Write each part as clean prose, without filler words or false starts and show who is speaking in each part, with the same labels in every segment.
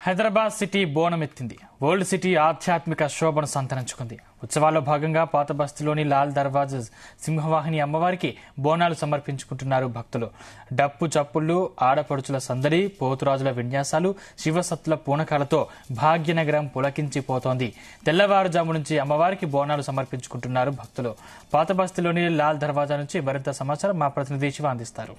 Speaker 1: Hyderabad city బోనమెత్తింది. Old city ఆధ్యాత్మిక శోభను సంతరించుకుంది. ఉత్సవాల్లో భాగంగా పాత బస్తీలోని లాల్ దర్వాజా సింహవాహిని అమ్మవారికి బోనాలు సమర్పించుకుంటున్నారు భక్తులు. డప్పు చప్పుళ్లు, ఆడపడుచుల సందడి, పోతురాజుల విన్యాసాలు, శివసత్తుల పూనకాలతో భాగ్యనగరం పులకించిపోతోంది. తెల్లవారుజాము నుంచి అమ్మవారికి బోనాలు సమర్పించుకుంటున్నారు భక్తులు. పాత బస్తీలోని లాల్ దర్వాజా నుంచి మరింత సమాచారం మా ప్రతినిధి శివ అందిస్తారు.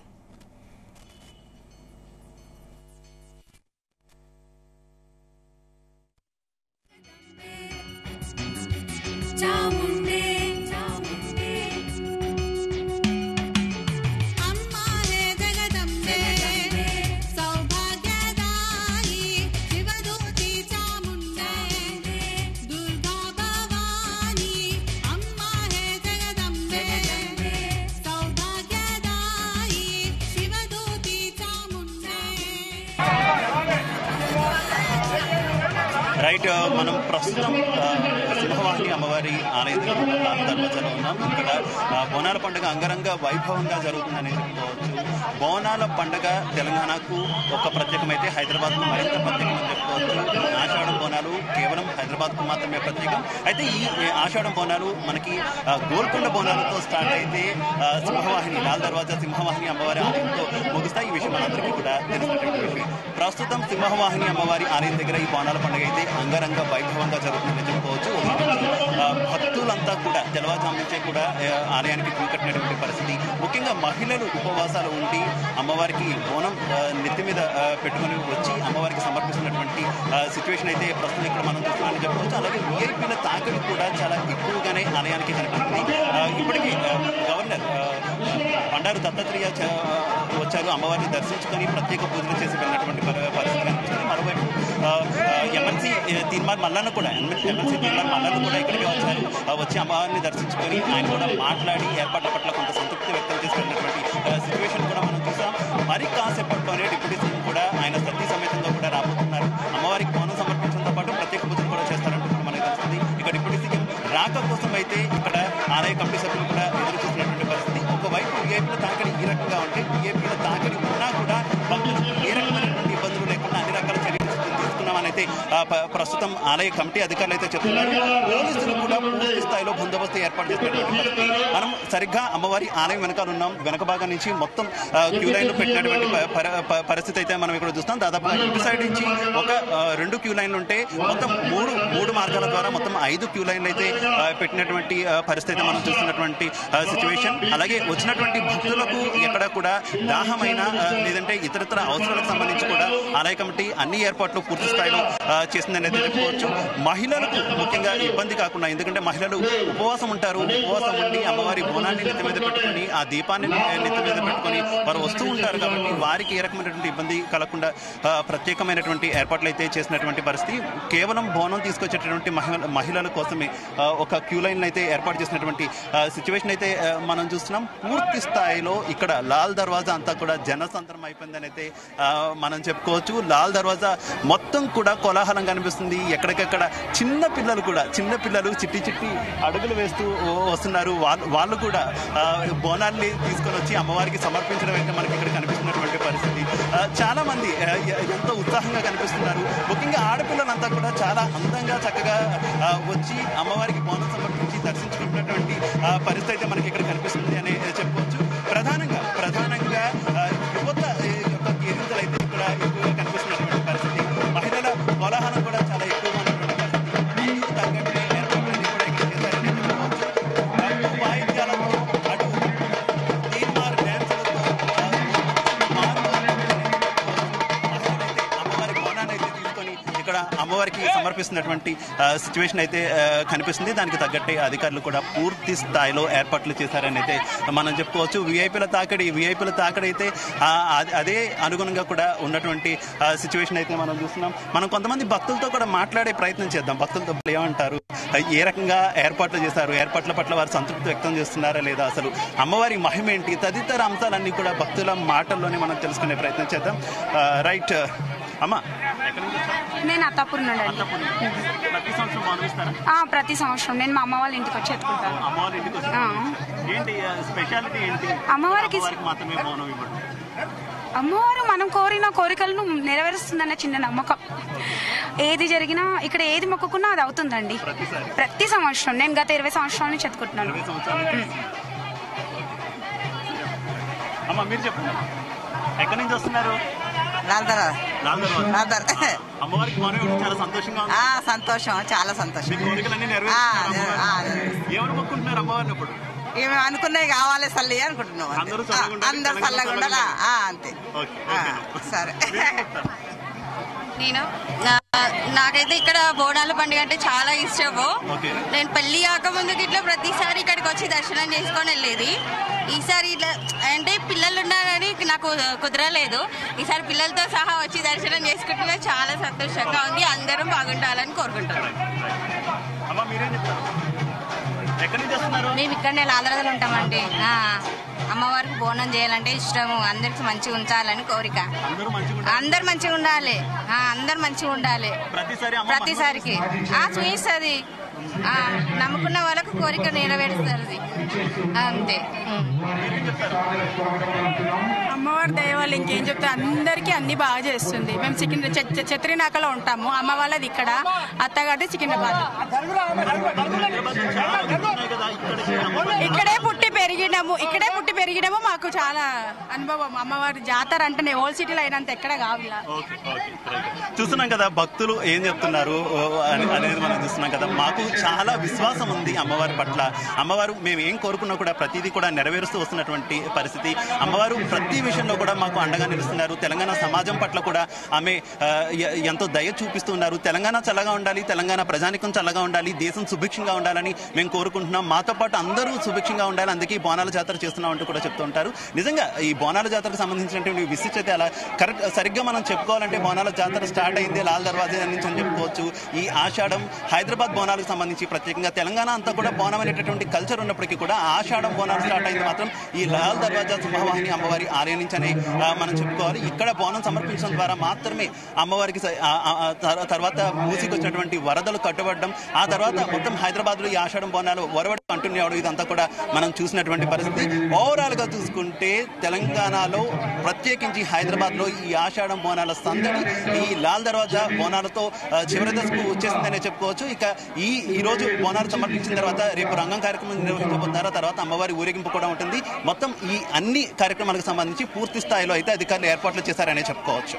Speaker 2: రైట్, మనం ప్రస్తుతం సింహవాహిని అమ్మవారి ఆలయం దర్వాజాలో ఉన్నాం. ఇక్కడ బోనాల పండుగ అంగరంగ వైభవంగా జరుగుతుందని చెప్పుకోవచ్చు. బోనాల పండుగ తెలంగాణకు ఒక ప్రత్యేకమైతే హైదరాబాద్కు మరింత ప్రత్యేకమని చెప్పుకోవచ్చు. ఆషాఢం బోనాలు కేవలం హైదరాబాద్కు మాత్రమే ప్రత్యేకం. అయితే ఈ ఆషాఢం బోనాలు మనకి గోల్కొండ బోనాలతో స్టార్ట్ అయితే సింహవాహిని లాల్ దర్వాజా సింహవాహిని అమ్మవారి ఆలయంతో ముగుస్తాయి. ఈ విషయం మనందరికీ కూడా తెలిసినటువంటి విషయం. ప్రస్తుతం సింహవాహిని అమ్మవారి ఆలయం దగ్గర ఈ బోనాల పండుగ అయితే అంగరంగ వైభవంగా జరుగుతుందని చెప్పుకోవచ్చు. భక్తులంతా కూడా తెల్లవారుజాము నుంచే కూడా ఆలయానికి కట్టినటువంటి పరిస్థితి. ముఖ్యంగా మహిళలు ఉపవాసాలు ఉండి అమ్మవారికి బోనం నెత్తి మీద పెట్టుకుని వచ్చి అమ్మవారికి సమర్పిస్తున్నటువంటి సిచ్యువేషన్ అయితే ప్రస్తుతం ఇక్కడ మనం చూస్తున్నామని చెప్పుకోవచ్చు. అలాగే విఐపీల తాకిడి కూడా చాలా ఎక్కువగానే ఆలయానికి కనిపిస్తుంది. ఇప్పటికీ గవర్నర్ బండారు దత్తాత్రేయ వచ్చారు. అమ్మవారిని దర్శించుకొని ప్రత్యేక పూజలు చేసి వెళ్ళినటువంటి పరిస్థితి కనిపిస్తుంది. మరోవైపు ఎమ్మెల్సీ తీర్మార్ మల్లన్న కూడా ఇక్కడికి వచ్చారు. వచ్చి అమ్మవారిని దర్శించుకొని ఆయన కూడా మాట్లాడి ఏర్పాట్ల పట్ల కొంత సంతృప్తి వ్యక్తం చేసినటువంటి సిచ్యువేషన్ కూడా మనం చూసాం. మరి కాసేపట్లోనే డిప్యూటీ సీఎం కూడా ఆయన సతీ సమేతంగా కూడా రాబోతున్నారు. అమ్మవారికి బోనం సమర్పించడంతో పాటు ప్రత్యేక పూజలు కూడా చేస్తారంటూ మనకు తెలుస్తుంది. ఇక డిప్యూటీ సీఎం రాక కోసం అయితే ఇక్కడ ఆలయ కమిటీ సభ్యులు కూడా ఎదురు చూస్తున్నటువంటి పరిస్థితి. ఒకవైపు విఐపీల తాకిడి ఈ రకంగా ఉంటే విఐపీల తాకిడి ఉన్నా కూడా భక్తులు ఏ రకమైనటువంటి ఇబ్బందులు లేకుండా అన్ని రకాల చర్యలు తీసుకున్నామనైతే ప్రస్తుతం ఆలయ కమిటీ అధికారులు అయితే చెప్తున్నారు. పోలీసులు కూడా పూర్తి స్థాయిలో బందోబస్తు ఏర్పాటు చేసినటువంటి పరిస్థితి. మనం సరిగ్గా అమ్మవారి ఆలయం వెనకాల ఉన్నాం. వెనక భాగం నుంచి మొత్తం క్యూ లైన్లు పెట్టినటువంటి పరిస్థితి అయితే మనం ఇక్కడ చూస్తాం. దాదాపు ఇటు సైడ్ నుంచి ఒక 2 క్యూ లైన్లు ఉంటే మొత్తం మూడు మార్గాల ద్వారా మొత్తం 5 క్యూ లైన్లు అయితే పెట్టినటువంటి పరిస్థితి మనం చూస్తున్నటువంటి సిచ్యువేషన్. అలాగే వచ్చినటువంటి భక్తులకు ఎక్కడ కూడా దాహమైన లేదంటే ఇతరత్ర అవసరాలకు సంబంధించి కూడా ఆలయ కమిటీ అన్ని ఏర్పాట్లు పూర్తి స్థాయిలో చేసిందని అయితే చెప్పుకోవచ్చు. మహిళలకు ముఖ్యంగా ఇబ్బంది కాకుండా, ఎందుకంటే మహిళలు ఉపవాసం ఉంటారు. ఉపవాసం ఉండి అమ్మవారి బోనాన్ని నెత్తి మీద పెట్టుకుని ఆ దీపాన్ని నెత్తి మీద పెట్టుకుని వారు వస్తూ ఉంటారు. కాబట్టి వారికి ఏ రకమైనటువంటి ఇబ్బంది కలగకుండా ప్రత్యేకమైనటువంటి ఏర్పాట్లు అయితే చేసినటువంటి పరిస్థితి. కేవలం బోనం తీసుకొచ్చేటటువంటి మహిళల కోసమే ఒక క్యూ లైన్ అయితే ఏర్పాటు చేసినటువంటి సిచ్యువేషన్ అయితే మనం చూస్తున్నాం. పూర్తి స్థాయిలో ఇక్కడ లాల్ దర్వాజా అంతా కూడా జనసంద్రం అయిపోయిందని అయితే మనం చెప్పుకోవచ్చు. లాల్ దర్వాజా మొత్తం కూడా కోలాహలం కనిపిస్తుంది. ఎక్కడికక్కడ చిన్న పిల్లలు చిట్టి అడుగులు వేస్తూ వస్తున్నారు. వాళ్ళు కూడా బోనాల్ని తీసుకొని వచ్చి అమ్మవారికి సమర్పించడం అయితే మనకి ఇక్కడ కనిపిస్తున్నటువంటి పరిస్థితి. చాలా మంది ఎంతో ఉత్సాహంగా కనిపిస్తున్నారు. ముఖ్యంగా ఆడపిల్లలంతా కూడా చాలా అందంగా చక్కగా వచ్చి అమ్మవారికి బోనం సమర్పించి దర్శించుకున్నటువంటి పరిస్థితి అయితే మనకి ఇక్కడ కనిపిస్తుంది అని చెప్పుకోవచ్చు. ప్రధానంగా యువత యొక్క కేరింతలు అయితే ఇక్కడ ఎక్కువగా కనిపిస్తున్నటువంటి పరిస్థితి. మహిళల కోలాహలం కూడా చాలా ఎక్కువగా ఉన్నటువంటి పరిస్థితి. తగ్గట్టు ఏర్పాట్లన్నీ కూడా ఇక్కడ చేశారని చెప్పుకోవచ్చు. వాయిద్యాలతో అటు తీర్మార్ డ్యాన్సులతో మహిళలైతే అమ్మవారి బోనాన్ని అయితే తీసుకొని ఇక్కడ అమ్మవారికి సమర్పిస్తున్నటువంటి సిచ్యువేషన్ అయితే కనిపిస్తుంది. దానికి తగ్గట్టే అధికారులు కూడా పూర్తి స్థాయిలో ఏర్పాట్లు చేశారని అయితే మనం చెప్పుకోవచ్చు. విఐపీల తాకిడి అయితే అదే అనుగుణంగా కూడా ఉన్నటువంటి సిచ్యువేషన్ అయితే మనం చూస్తున్నాం. మనం కొంతమంది భక్తులతో కూడా మాట్లాడే ప్రయత్నం చేద్దాం. భక్తులతో ఏమంటారు, ఏ రకంగా ఏర్పాట్లు చేశారు, ఏర్పాట్ల పట్ల వారు సంతృప్తి వ్యక్తం చేస్తున్నారా లేదా, అసలు అమ్మవారి మహిమ ఏంటి, తదితర అంశాలన్నీ కూడా భక్తుల మాటల్లోనే మనం తెలుసుకునే ప్రయత్నం చేద్దాం. రైట్ అమ్మా,
Speaker 3: నేను అత్తాపూర్ నుండి. ప్రతి సంవత్సరం నేను మా అమ్మ వాళ్ళ ఇంటికి వచ్చి ఎత్తుకుంటాను. అమ్మవారికి అమ్మవారు మనం కోరిన కోరికలను నెరవేరుస్తుందన్న చిన్న నమ్మకం. ఏది జరిగినా ఇక్కడ ఏది మొక్కుకున్నా అది అవుతుందండి. ప్రతి సంవత్సరం. నేను గత 20 సంవత్సరాల నుంచి చదువుకుంటున్నాను.
Speaker 2: అమ్మ మీరు చెప్పండి, ఎక్కడి నుంచి వస్తున్నారు? అమ్మవారికి చాలా సంతోషంగా ఉంది.
Speaker 4: సంతోషం, చాలా సంతోషం.
Speaker 2: కోరికలన్నీ ఏమని మొక్కుంటున్నారు అమ్మవారిని? ఇప్పుడు
Speaker 4: ఏమి అనుకున్నాయి కావాలి సల్లి అనుకుంటున్నాం. అందరూ చల్లగా ఉండాలా అంతే. సరే.
Speaker 5: నాకైతే ఇక్కడ బోనాల పండుగ అంటే చాలా ఇష్టము. నేను పెళ్లి కాకముందుకు ఇట్లా ప్రతిసారి ఇక్కడికి వచ్చి దర్శనం చేసుకొని వెళ్ళేది. ఈసారి ఇట్లా అంటే పిల్లలు ఉన్నారని నాకు కుదరలేదు. ఈసారి పిల్లలతో సహా వచ్చి దర్శనం చేసుకుంటున్నా చాలా సంతోషంగా ఉంది. అందరం బాగుండాలని కోరుకుంటున్నాం.
Speaker 6: మేము ఇక్కడనే లాలరదలు ఉంటామండి. అమ్మవారికి బోనం చేయాలంటే ఇష్టము. అందరికి మంచిగా ఉంచాలని కోరిక. అందరు మంచిగా ఉండాలి. అందరు మంచిగా ఉండాలి. ప్రతిసారికి చూపిస్తుంది. నమ్ముకున్న వాళ్ళకు కోరిక నెరవేరుస్తుంది అంతే.
Speaker 3: అమ్మవారి దయ వల్ల ఇంకేం చెప్తా, అందరికీ అన్ని బాగా చేస్తుంది. మేము చత్రినాకలో ఉంటాము. అమ్మ వాళ్ళది ఇక్కడ, అత్తగారిది సికింద్రాబాద్. ఇక్కడే పుట్టి పెరిగినాము. మాకు చాలా అనుభవం. అమ్మవారి జాతర అంటే ఓల్డ్ సిటీలో అయినంత ఎక్కడ కావాలా.
Speaker 2: చూస్తున్నాం కదా భక్తులు ఏం చెప్తున్నారు అనేది మనం చూస్తున్నాం కదా. మాకు చాలా విశ్వాసం ఉంది అమ్మవారి పట్ల. అమ్మవారు మేము ఏం కోరుకున్నా కూడా ప్రతిదీ కూడా నెరవేరుస్తూ వస్తున్నటువంటి పరిస్థితి. అమ్మవారు ప్రతి విషయంలో కూడా మాకు అండగా నిలుస్తున్నారు. తెలంగాణ సమాజం పట్ల కూడా ఆమె ఎంతో దయ చూపిస్తున్నారు. తెలంగాణ చల్లగా ఉండాలి, తెలంగాణ ప్రజానికం చల్లగా ఉండాలి, దేశం సుభిక్షంగా ఉండాలని మేము కోరుకుంటున్నాం. మాతో పాటు అందరూ సుభిక్షంగా ఉండాలి, అందుకే ఈ బోనాల జాతర చేస్తున్నాం అంటూ కూడా చెప్తూ ఉంటారు. నిజంగా ఈ బోనాల జాతరకు సంబంధించినటువంటి విశిష్టత అలా సరిగ్గా మనం చెప్పుకోవాలంటే బోనాల జాతర స్టార్ట్ అయింది లాల్ దర్వాజా నుంచి అని చెప్పుకోవచ్చు. ఈ ఆషాఢం హైదరాబాద్ బోనాలకు సంబంధించి ప్రత్యేకంగా తెలంగాణ అంతా కూడా బోనం అనేటటువంటి కల్చర్ ఉన్నప్పటికీ కూడా ఆషాఢం బోనాలు స్టార్ట్ అయింది మాత్రం ఈ లాల్ దర్వాజా సింహవాహిని అమ్మవారి ఆలయం నుంచి అని మనం చెప్పుకోవాలి. ఇక్కడ బోనం సమర్పించడం ద్వారా మాత్రమే అమ్మవారికి తర్వాత మూసికి వచ్చినటువంటి వరదలు కట్టుబడడం, ఆ తర్వాత మొత్తం హైదరాబాద్ లో ఈ ఆషాఢం బోనాలు వరవడం కంటిన్యూ అవడం, ఇదంతా కూడా మనం చూసినటువంటి పరిస్థితి. ఓవరాల్ గా చూసుకుంటే తెలంగాణలో ప్రత్యేకించి హైదరాబాద్ లో ఈ ఆషాఢం బోనాల సందడి ఈ లాల్ దర్వాజా బోనాలతో చివరి దశకు వచ్చేసిందనే చెప్పుకోవచ్చు. ఇక ఈ రోజు బోనాలు సమర్పించిన తర్వాత రేపు రంగం కార్యక్రమం నిర్వహించబోతున్నారు. తర్వాత అమ్మవారి ఊరేగింపు కూడా ఉంటుంది. మొత్తం ఈ అన్ని కార్యక్రమాలకు సంబంధించి పూర్తి స్థాయిలో అయితే అధికారులు ఏర్పాట్లు చేశారనే చెప్పుకోవచ్చు.